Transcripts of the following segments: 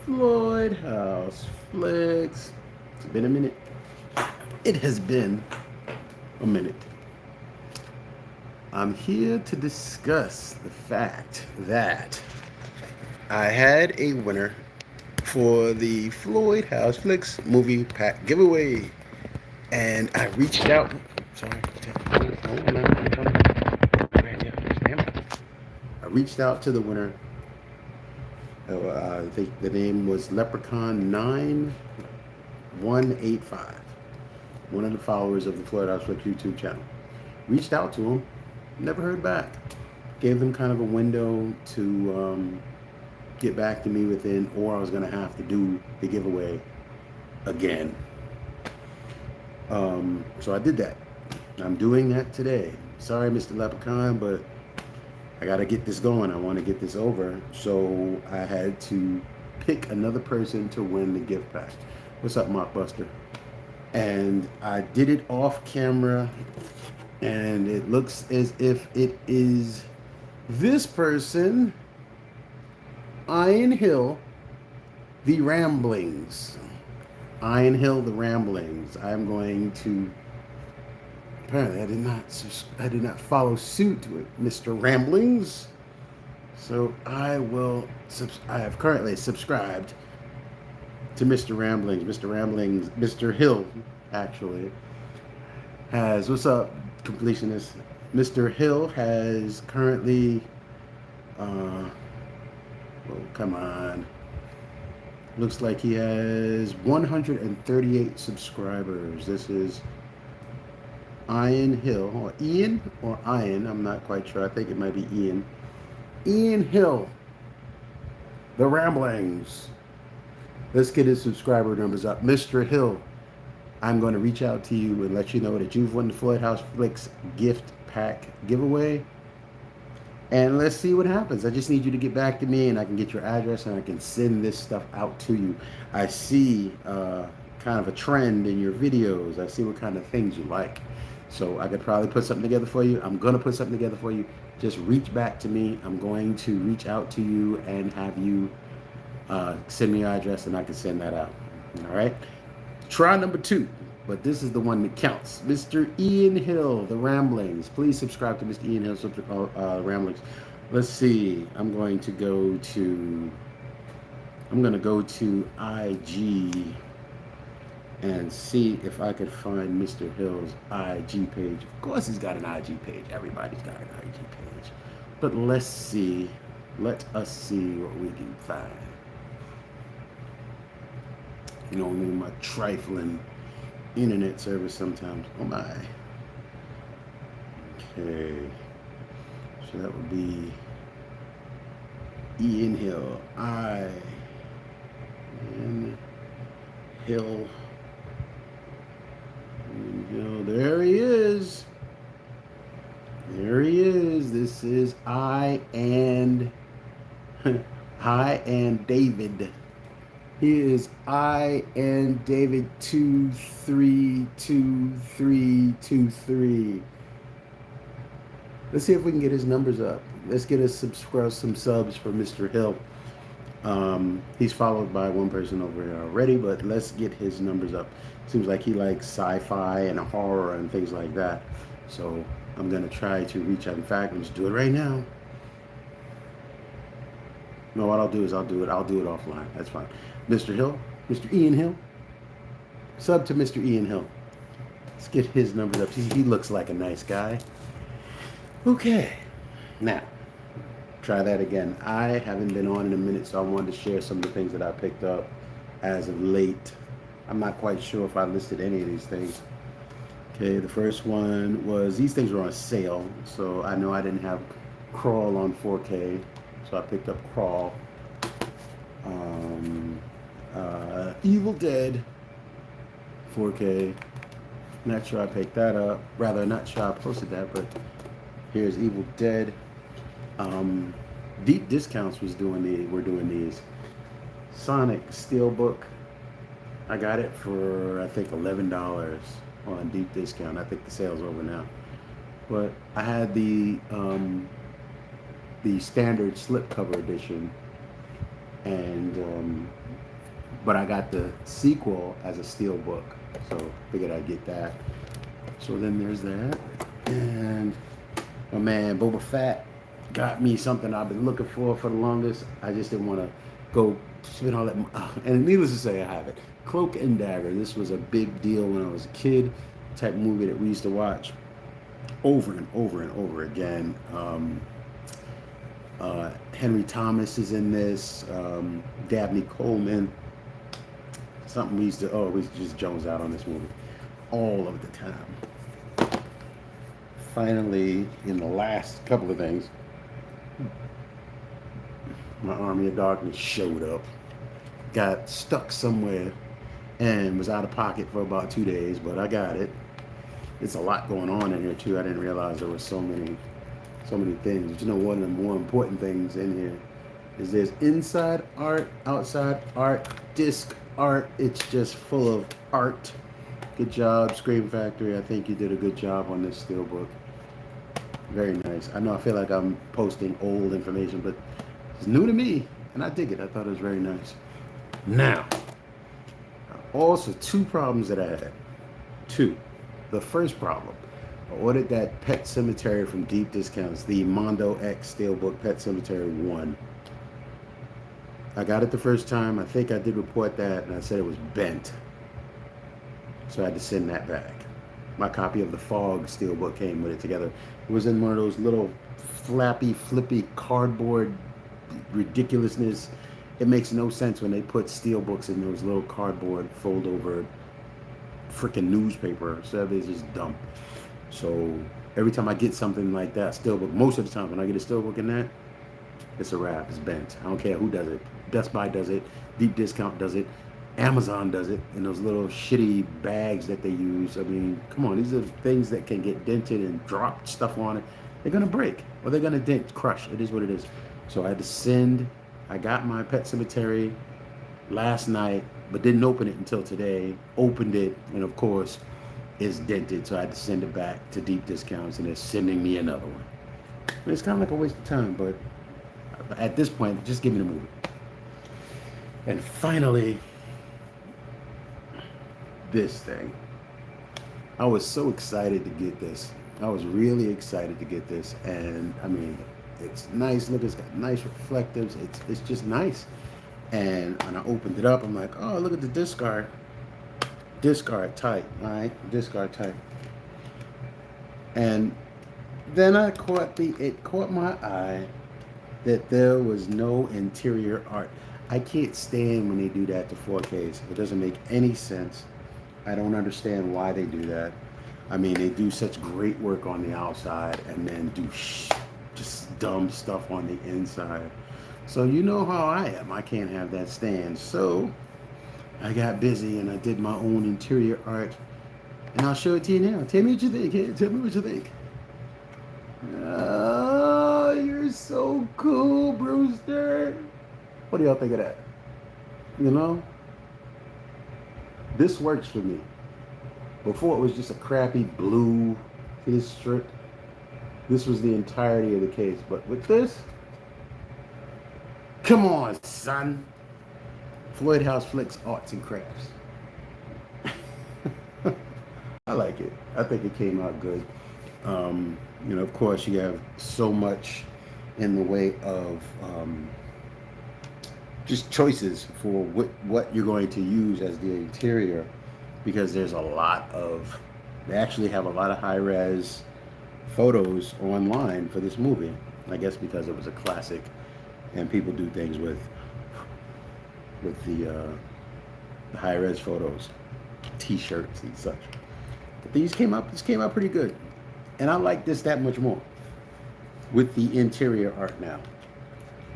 Floyd House Flicks. It's been a minute. It has been a minute. I'm here to discuss the fact that I had a winner for the Floyd House Flicks movie pack giveaway, and I reached out. Sorry, hold on. I reached out to the winner. I think the name was Leprechaun 9185, one of the followers of the Floyd House Flicks YouTube channel. Reached out to him, never heard back. Gave them kind of a window to get back to me within, or I was going to have to do the giveaway again. So I did that. I'm doing that today. Sorry, Mr. Leprechaun, but I got to get this going. I want to get this over. So I had to pick another person to win the gift pack. What's up, Mockbuster? And I did it off camera, and it looks as if it is this person, Ian Hill, the Ramblings. Ian Hill, the Ramblings. I'm going to. Apparently, I did not follow suit with Mr. Ramblings. So I will. I have currently subscribed to Mr. Ramblings. Mr. Ramblings, Mr. Hill, actually has. What's up, completionist? Mr. Hill has currently. Oh, come on. Looks like he has 138 subscribers. This is Ian Hill, or Ian, or Ian. I'm not quite sure. I think it might be Ian. Ian Hill, the Ramblings. Let's get his subscriber numbers up. Mr. Hill, I'm going to reach out to you and let you know that you've won the Floyd House Flicks gift pack giveaway. And let's see what happens. I just need you to get back to me, and I can get your address, and I can send this stuff out to you. I see kind of a trend in your videos. I see what kind of things you like. So I could probably put something together for you. I'm going to put something together for you. Just reach back to me. I'm going to reach out to you and have you send me your address, and I can send that out. All right? Try number 2. But this is the one that counts. Mr. Ian Hill, the Ramblings. Please subscribe to Mr. Ian Hill's Ramblings. Let's see. I'm going to go to IG and see if I could find Mr. Hill's IG page. Of course he's got an IG page. Everybody's got an IG page. But let's see. Let us see what we can find. You know, me my trifling internet service sometimes. Oh my. Okay. So that would be Ian Hill. Ian Hill. Ian Hill. There he is. There he is. This is I and David. He is I and David 232323. Let's see if we can get his numbers up. Let's get some subs for Mr. Hill. He's followed by one person over here already, but let's get his numbers up. Seems like he likes sci-fi and horror and things like that. So I'm gonna try to reach out. In fact, let's do it right now. No, what I'll do is I'll do it offline. That's fine. Mr. Hill, Mr. Ian Hill. Sub to Mr. Ian Hill. Let's get his numbers up. He looks like a nice guy. Okay. Now, try that again. I haven't been on in a minute, so I wanted to share some of the things that I picked up as of late. I'm not quite sure if I listed any of these things. Okay, the first one was, these things were on sale, so I know I didn't have Crawl on 4K, so I picked up Crawl. Evil Dead 4K. Not sure I picked that up. Rather, not sure I posted that, but here's Evil Dead. Deep Discounts we're doing these. Sonic Steelbook. I got it for, I think, $11 on deep discount. I think the sale's over now. But I had the standard slipcover edition, and but I got the sequel as a steel book, so figured I'd get that. So then there's that, and my man Boba Fett got me something I've been looking for the longest. I just didn't want to go spend all that. And needless to say, I have it. Cloak and Dagger. This was a big deal when I was a kid. Type movie that we used to watch over and over and over again. Henry Thomas is in this. Dabney Coleman. Something we used to just Jones out on this movie all of the time. Finally, in the last couple of things, my Army of Darkness showed up. Got stuck somewhere and was out of pocket for about 2 days, but I got it. It's a lot going on in here too. I didn't realize there were so many things. But you know, one of the more important things in here is there's inside art, outside art, disc art. It's just full of art. Good job, Scream Factory. I think you did a good job on this steelbook. Very nice. I know I feel like I'm posting old information, but it's new to me, and I dig it. I thought it was very nice. Now, also two problems that I had. Two. The first problem, I ordered that Pet Sematary from Deep Discounts, the Mondo X Steelbook Pet Sematary 1. I got it the first time. I think I did report that, and I said it was bent. So I had to send that back. My copy of the Fog Steelbook came with it together. It was in one of those little flappy, flippy cardboard ridiculousness. It makes no sense when they put steelbooks in those little cardboard fold-over freaking newspaper. So it's just dumb. So every time I get something like that, steelbook, most of the time when I get a steelbook in that, it's a wrap. It's bent. I don't care who does it. Best Buy does it. Deep Discount does it. Amazon does it in those little shitty bags that they use. I mean, come on. These are things that can get dented and drop stuff on it. They're going to break or they're going to dent, crush. It is what it is. So I had to send. I got my Pet Sematary last night, but didn't open it until today. Opened it, and of course, it's dented. So I had to send it back to Deep Discounts, and they're sending me another one. I mean, it's kind of like a waste of time, but at this point, just give me the movie. And finally, this thing. I was so excited to get this. I was really excited to get this, and I mean, it's nice. Look, it's got nice reflectives. It's just nice. And when I opened it up, I'm like, oh, look at the discard. Discard type, all right? Discard type. And then it caught my eye that there was no interior art. I can't stand when they do that to 4Ks. It doesn't make any sense. I don't understand why they do that. I mean, they do such great work on the outside and then do just dumb stuff on the inside. So you know how I am. I can't have that stand. So I got busy and I did my own interior art. And I'll show it to you now. Tell me what you think. Hey, tell me what you think. Oh, you're so cool, Brewster. What do y'all think of that? You know? This works for me. Before it was just a crappy blue his strip. This was the entirety of the case. But with this, come on, son. Floyd House Flicks Arts and Crafts. I like it. I think it came out good. You know, of course, you have so much in the way of just choices for what you're going to use as the interior, because there's a lot of, they actually have a lot of high-res photos online for this movie. I guess because it was a classic, and people do things with the high-res photos, T-shirts and such. But this came out pretty good, and I like this that much more with the interior art now.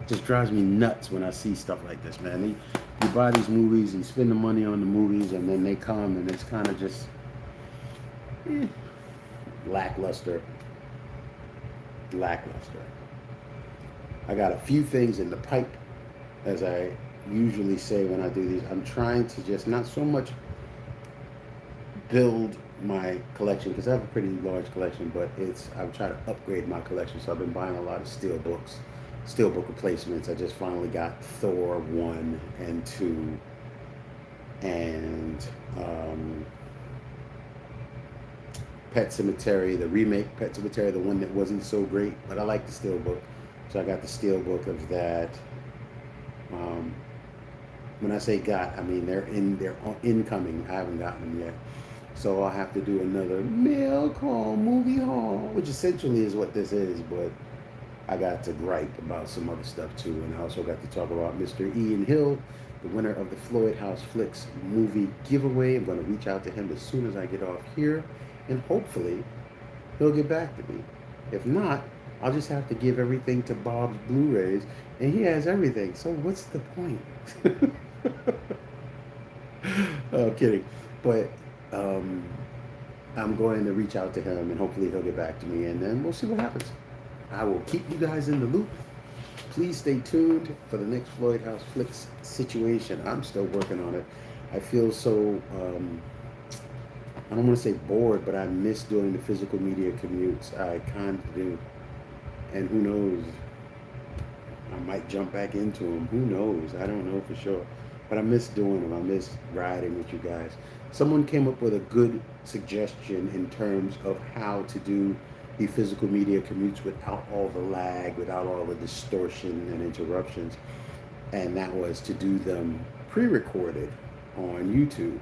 It just drives me nuts when I see stuff like this, man. You buy these movies, you spend the money on the movies, and then they come and it's kind of just lackluster. I got a few things in the pipe, as I usually say when I do these. I'm trying to just not so much build my collection, because I have a pretty large collection, but I'm trying to upgrade my collection. So I've been buying a lot of steelbook replacements. I just finally got Thor 1 and 2 and Pet Cemetery, the remake Pet Cemetery, the one that wasn't so great, but I like the Steelbook. So I got the Steelbook of that. Um, when I say got, I mean they're incoming. I haven't gotten them yet. So I'll have to do another mail call movie haul, which essentially is what this is, but I got to gripe about some other stuff too, and I also got to talk about Mr. Ian Hill, the winner of the Floyd House Flicks movie giveaway. I'm going to reach out to him as soon as I get off here, and hopefully he'll get back to me. If not, I'll just have to give everything to Bob's Blu-rays, and he has everything. So what's the point? Oh, kidding. But um, I'm going to reach out to him, and hopefully he'll get back to me, and then we'll see what happens. I will keep you guys in the loop. Please stay tuned for the next Floyd House Flicks situation. I'm still working on it. I feel so, I don't want to say bored, but I miss doing the physical media commutes. I kind of do. And who knows, I might jump back into them. Who knows? I don't know for sure. But I miss doing them. I miss riding with you guys. Someone came up with a good suggestion in terms of how to do the physical media commutes without all the lag, without all the distortion and interruptions. And that was to do them pre-recorded on YouTube.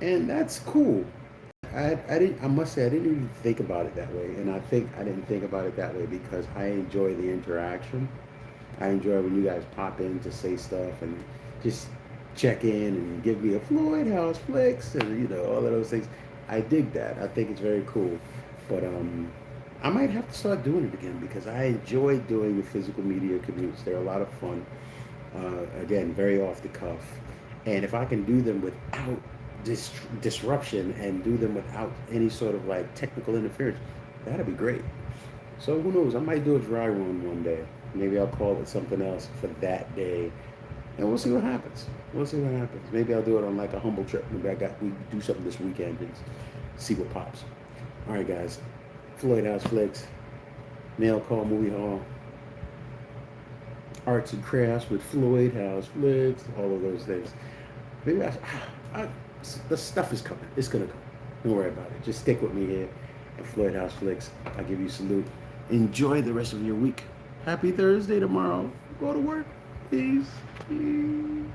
And that's cool. I must say I didn't even think about it that way. And I think I didn't think about it that way because I enjoy the interaction. I enjoy when you guys pop in to say stuff and just check in and give me a Floyd House Flicks and all of those things. I dig that. I think it's very cool. But I might have to start doing it again because I enjoy doing the physical media commutes. They're a lot of fun. Again, very off the cuff. And if I can do them without disruption and do them without any sort of like technical interference, that'd be great. So who knows? I might do a dry run one day. Maybe I'll call it something else for that day, and we'll see what happens. We'll see what happens. Maybe I'll do it on like a humble trip. Maybe we do something this weekend and see what pops. All right, guys. Floyd House Flicks, mail call movie haul, arts and crafts with Floyd House Flicks, all of those things. Maybe the stuff is coming. It's gonna come. Don't worry about it. Just stick with me here at Floyd House Flicks. I give you a salute. Enjoy the rest of your week. Happy Thursday tomorrow. Go to work. Peace. Peace.